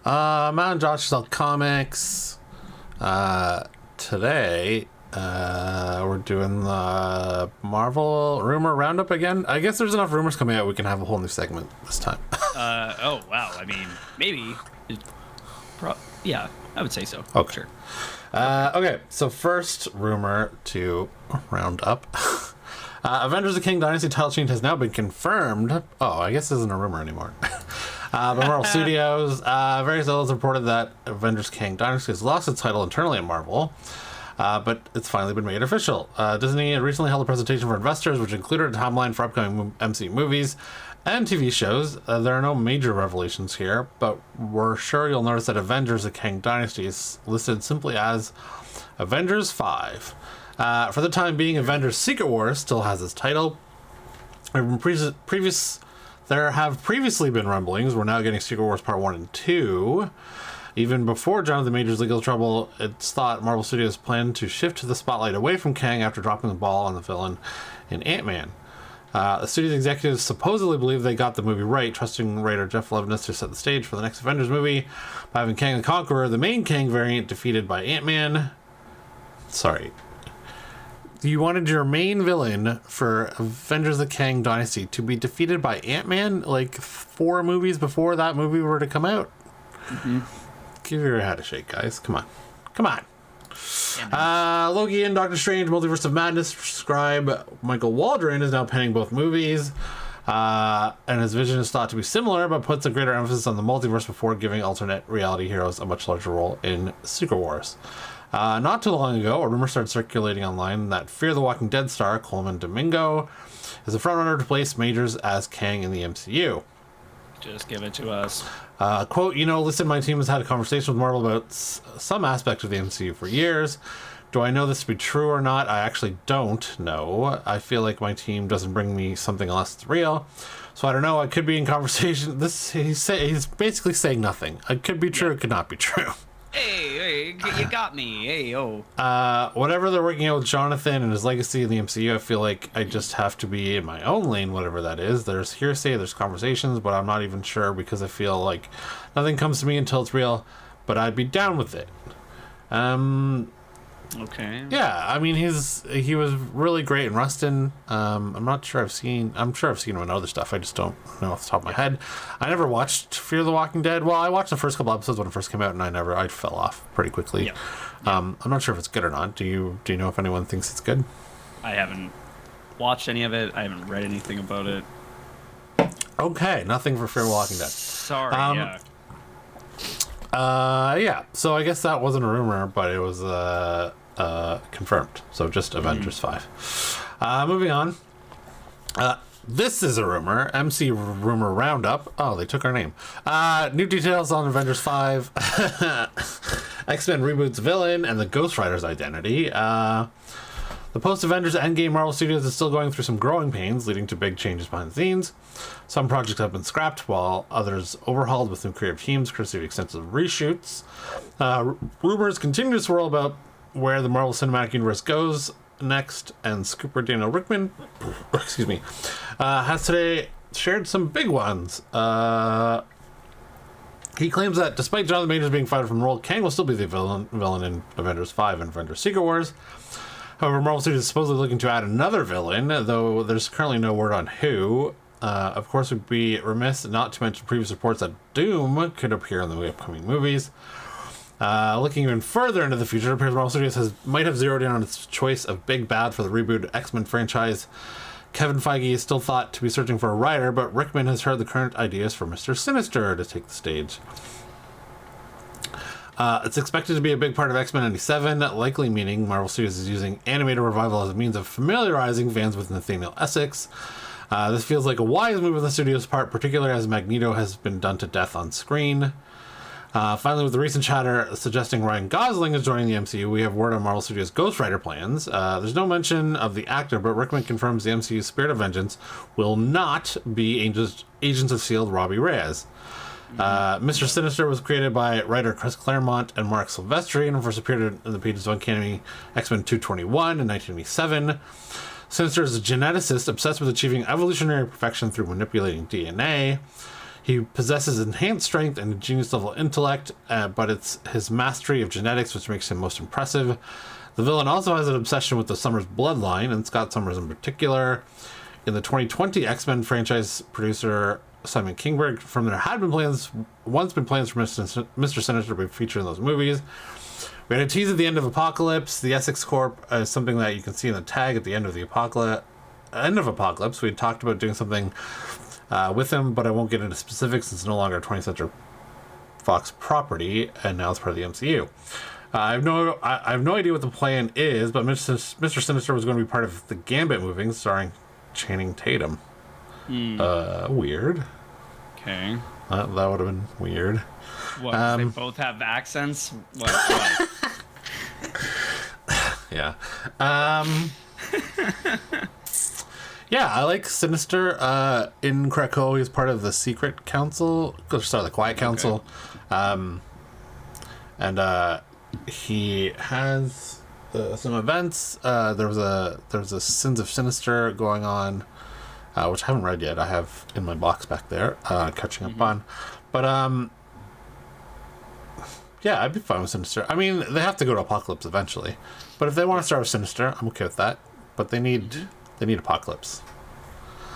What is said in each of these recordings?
Matt and Josh sell comics. Today, we're doing the Marvel Rumor Roundup again. I guess there's enough rumors coming out we can have a whole new segment this time. Oh, wow. I mean, maybe. Yeah, I would say so. Okay. Sure. Okay, so first rumor to round up. Avengers: The Kang Dynasty title change has now been confirmed. Oh, I guess this isn't a rumor anymore. By Marvel Studios. Various outlets reported that Avengers: Kang Dynasty has lost its title internally at Marvel, but it's finally been made official. Disney had recently held a presentation for investors, which included a timeline for upcoming MCU movies and TV shows. There are no major revelations here, but we're sure you'll notice that Avengers: The Kang Dynasty is listed simply as Avengers 5. For the time being, Avengers Secret Wars still has its title. There have previously been rumblings. We're now getting Secret Wars Part 1 and 2. Even before Jonathan Major's legal trouble, it's thought Marvel Studios planned to shift the spotlight away from Kang after dropping the ball on the villain in Ant-Man. The studio's executives supposedly believe they got the movie right, trusting writer Jeff Loveness to set the stage for the next Avengers movie by having Kang the Conqueror, the main Kang variant, defeated by Ant-Man. Sorry. You wanted your main villain for Avengers: The Kang Dynasty to be defeated by Ant-Man like 4 movies before that movie were to come out? Mm-hmm. Give your head a shake, guys. Come on. Loki and Doctor Strange Multiverse of Madness scribe Michael Waldron is now penning both movies, and his vision is thought to be similar, but puts a greater emphasis on the multiverse before giving alternate reality heroes a much larger role in Secret Wars. Not too long ago, a rumor started circulating online that Fear the Walking Dead star Coleman Domingo is a frontrunner to place Majors as Kang in the MCU. Just give it to us. Quote, listen, my team has had a conversation with Marvel about some aspect of the MCU for years. Do I know this to be true or not? I actually don't know. I feel like my team doesn't bring me something unless it's real. So I don't know. I could be in conversation. He's basically saying nothing. It could be true. Yeah. It could not be true. Hey, you got me. Hey, oh. Whatever they're working out with Jonathan and his legacy in the MCU, I feel like I just have to be in my own lane, whatever that is. There's hearsay, there's conversations, but I'm not even sure because I feel like nothing comes to me until it's real, but I'd be down with it. Okay. Yeah, I mean, he was really great in Rustin. I'm sure I've seen him in other stuff. I just don't know off the top of my head. I never watched Fear the Walking Dead. Well, I watched the first couple episodes when it first came out, and I fell off pretty quickly. Yeah. I'm not sure if it's good or not. Do you know if anyone thinks it's good? I haven't watched any of it. I haven't read anything about it. Okay, nothing for Fear the Walking Dead. Sorry. Yeah. So I guess that wasn't a rumor, but it was confirmed. So just Avengers 5. Moving on. This is a rumor. MC Rumor Roundup. Oh, they took our name. New details on Avengers 5. X-Men reboots villain and the Ghost Rider's identity. The post-Avengers Endgame Marvel Studios is still going through some growing pains, leading to big changes behind the scenes. Some projects have been scrapped, while others overhauled with new creative teams, courtesy of extensive reshoots. Rumors continue to swirl about where the Marvel Cinematic Universe goes next, and Scooper Daniel Rickman, has today shared some big ones. He claims that despite Jonathan Majors being fired from the role, Kang will still be the villain in Avengers 5 and Avengers Secret Wars. However, Marvel Studios is supposedly looking to add another villain, though there's currently no word on who. Of course, we'd be remiss not to mention previous reports that Doom could appear in the upcoming movies. Looking even further into the future, it appears Marvel Studios might have zeroed in on its choice of big bad for the rebooted X-Men franchise. Kevin Feige is still thought to be searching for a writer, but Rickman has heard the current ideas for Mr. Sinister to take the stage. It's expected to be a big part of X-Men 97, likely meaning Marvel Studios is using animated revival as a means of familiarizing fans with Nathaniel Essex. This feels like a wise move on the studio's part, particularly as Magneto has been done to death on screen. Finally, with the recent chatter suggesting Ryan Gosling is joining the MCU, we have word on Marvel Studios' Ghost Rider plans. There's no mention of the actor, but Rickman confirms the MCU's Spirit of Vengeance will not be Agents of S.H.I.E.L.D. Robbie Reyes. Mr. Sinister was created by writer Chris Claremont and Mark Silvestri and first appeared in the pages of Uncanny X-Men 221 in 1987. Sinister is a geneticist obsessed with achieving evolutionary perfection through manipulating DNA. He possesses enhanced strength and a genius-level intellect, but it's his mastery of genetics which makes him most impressive. The villain also has an obsession with the Summers bloodline, and Scott Summers in particular. In the 2020 X-Men franchise, producer Simon Kinberg, from there had been plans for Mr. Sinister to be featured in those movies. We had a tease at the end of Apocalypse. The Essex Corp is something that you can see in the tag at the end of the Apocalypse. We had talked about doing something with him, but I won't get into specifics since it's no longer a 20th Century Fox property, and now it's part of the MCU. I have no idea what the plan is, but Mr. Sinister was going to be part of the Gambit movie starring Channing Tatum. Weird. Okay. That would have been weird. What? 'Cause they both have accents. What? Yeah. Yeah, I like Sinister. In Krakow, he's part of the Secret Council. The Quiet Council. Okay. And he has some events. There was a Sins of Sinister going on, which I haven't read yet. I have in my box back there, catching up on. But yeah, I'd be fine with Sinister. I mean, they have to go to Apocalypse eventually, but if they want to start with Sinister, I'm okay with that. But they need Apocalypse.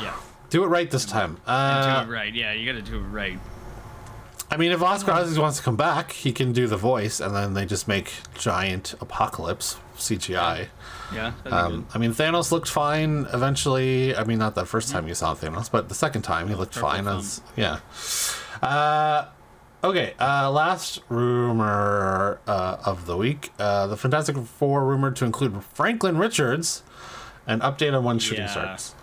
Yeah. Do it right this time. Do it right. Yeah, you got to do it right. I mean, if Oscar Isaac wants to come back, he can do the voice, and then they just make giant Apocalypse CGI. Yeah. I mean, Thanos looked fine eventually. I mean, not that first time you saw Thanos, but the second time he looked fine. Yeah. Okay, last rumor of the week. The Fantastic Four rumored to include Franklin Richards. An update on when shooting starts.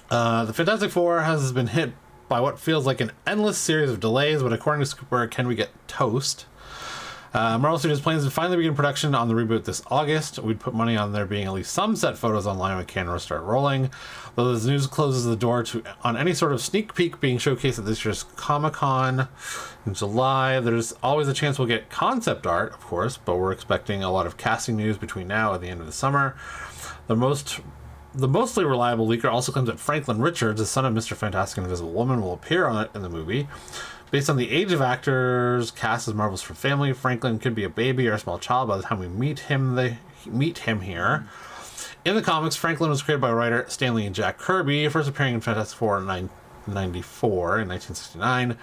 The Fantastic Four has been hit by what feels like an endless series of delays, but according to Scooper, can we get toast? Marvel Studios plans to finally begin production on the reboot this August. We'd put money on there being at least some set photos online when cameras start rolling. Though this news closes the door on any sort of sneak peek being showcased at this year's Comic-Con in July. There's always a chance we'll get concept art, of course, but we're expecting a lot of casting news between now and the end of the summer. The mostly reliable leaker also claims that Franklin Richards, the son of Mr. Fantastic and Invisible Woman, will appear on it in the movie. Based on the age of actors cast as Marvel's for Family, Franklin could be a baby or a small child by the time we meet him here. In the comics, Franklin was created by writer Stanley and Jack Kirby, first appearing in Fantastic Four in 1969.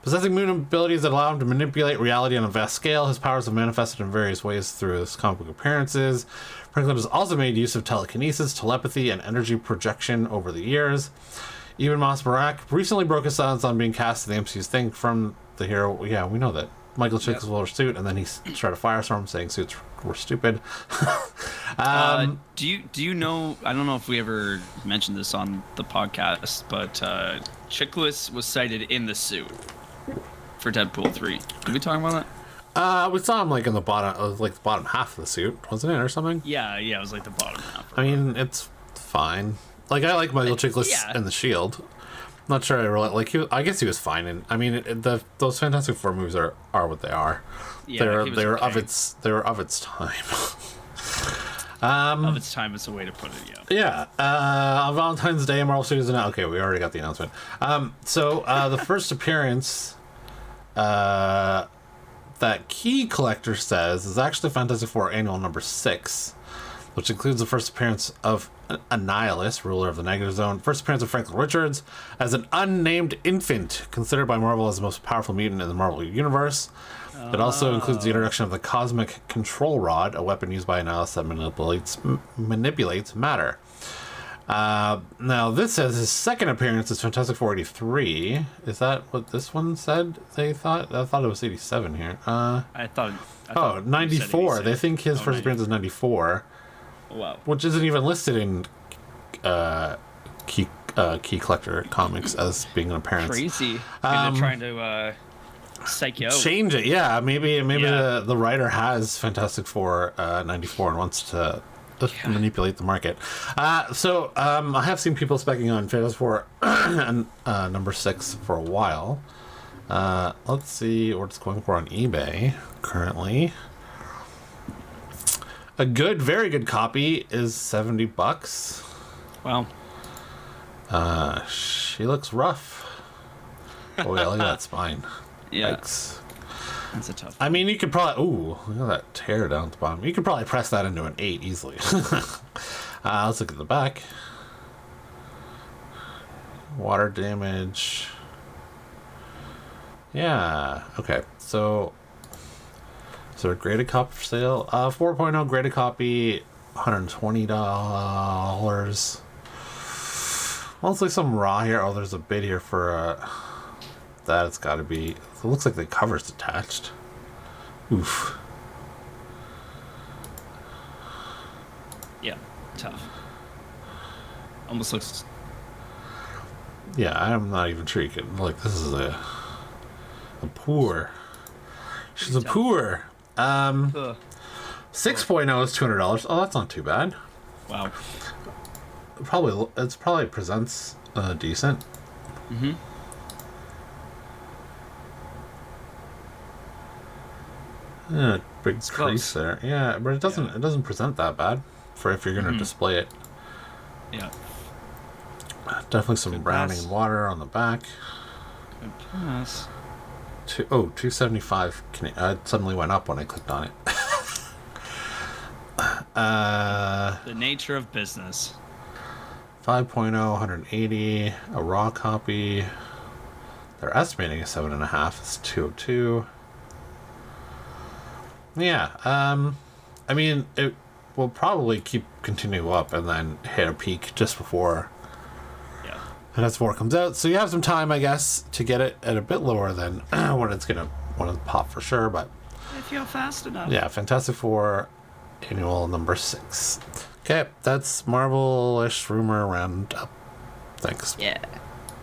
Possessing moon abilities that allow him to manipulate reality on a vast scale, his powers have manifested in various ways through his comic book appearances. Franklin has also made use of telekinesis, telepathy, and energy projection over the years. Even Moss Barak recently broke his silence on being cast in the MCU's thing from the hero. Yeah, we know that. Michael Chiklis wore a suit, and then he started a firestorm saying suits were stupid. Do you know? I don't know if we ever mentioned this on the podcast, but Chiklis was cited in the suit for Deadpool 3. Did we talk about that? We saw him like in the bottom, the bottom half of the suit, wasn't it, or something? Yeah, it was like the bottom half. I mean, it's fine. Like, I like Michael Chiklis in the Shield. Not sure I really like. I guess he was fine, and I mean, those Fantastic Four movies are what they are. Yeah, they were of its time. Of its time is the way to put it. Yeah. Yeah. On Valentine's Day, Marvel Studios announced. Okay, we already got the announcement. So the first appearance that Key Collector says is actually Fantastic Four Annual number 6, which includes the first appearance of Annihilus, ruler of the Negative Zone, first appearance of Franklin Richards as an unnamed infant, considered by Marvel as the most powerful mutant in the Marvel Universe. It also includes the introduction of the Cosmic Control Rod, a weapon used by Annihilus that manipulates matter. Now, this says his second appearance is Fantastic Four 83. Is that what this one said they thought? I thought it was 87 here. I thought 94. They think his first appearance is 94. Wow. Which isn't even listed in Key Collector comics as being an appearance. Crazy. They're trying to psych you out. Change it, yeah. Maybe the writer has Fantastic Four 94 and wants to manipulate the market. So I have seen people specking on Fantastic Four and number 6 for a while. Let's see what it's going for on eBay currently. A very good copy is $70. Wow. She looks rough. Oh yeah, look at that spine. Yeah. Yikes. That's a tough I mean, you could probably... Ooh, look at that tear down at the bottom. You could probably press that into an 8 easily. Let's look at the back. Water damage. Yeah. Okay. So a graded copy for sale. 4.0 graded copy, $120. Mostly some raw here. Oh, there's a bid here for that. It's got to be. It looks like the cover's detached. Oof. Yeah, tough. Almost looks. Yeah, I'm not even sure you can. Like, this is a poor. She's a poor. 6.0 is $200. Oh, that's not too bad. Wow. It's probably presents decent. Mm-hmm. Yeah, big It's crease close. there. Yeah, but it doesn't present that bad for if you're gonna display it. Yeah. Definitely some Good browning pass. and water on the back. Good pass. 275. It suddenly went up when I clicked on it. The nature of business. 5.0, 180. A raw copy. They're estimating a 7.5. It's 202. Yeah. I mean, it will probably continue up and then hit a peak just before. Yeah. And as more comes out, so you have some time, I guess, to get it at a bit lower than when it's gonna pop for sure. But If you're fast enough. yeah, Fantastic Four Annual number 6. Okay, that's Marvel-ish rumor roundup. Thanks. Yeah.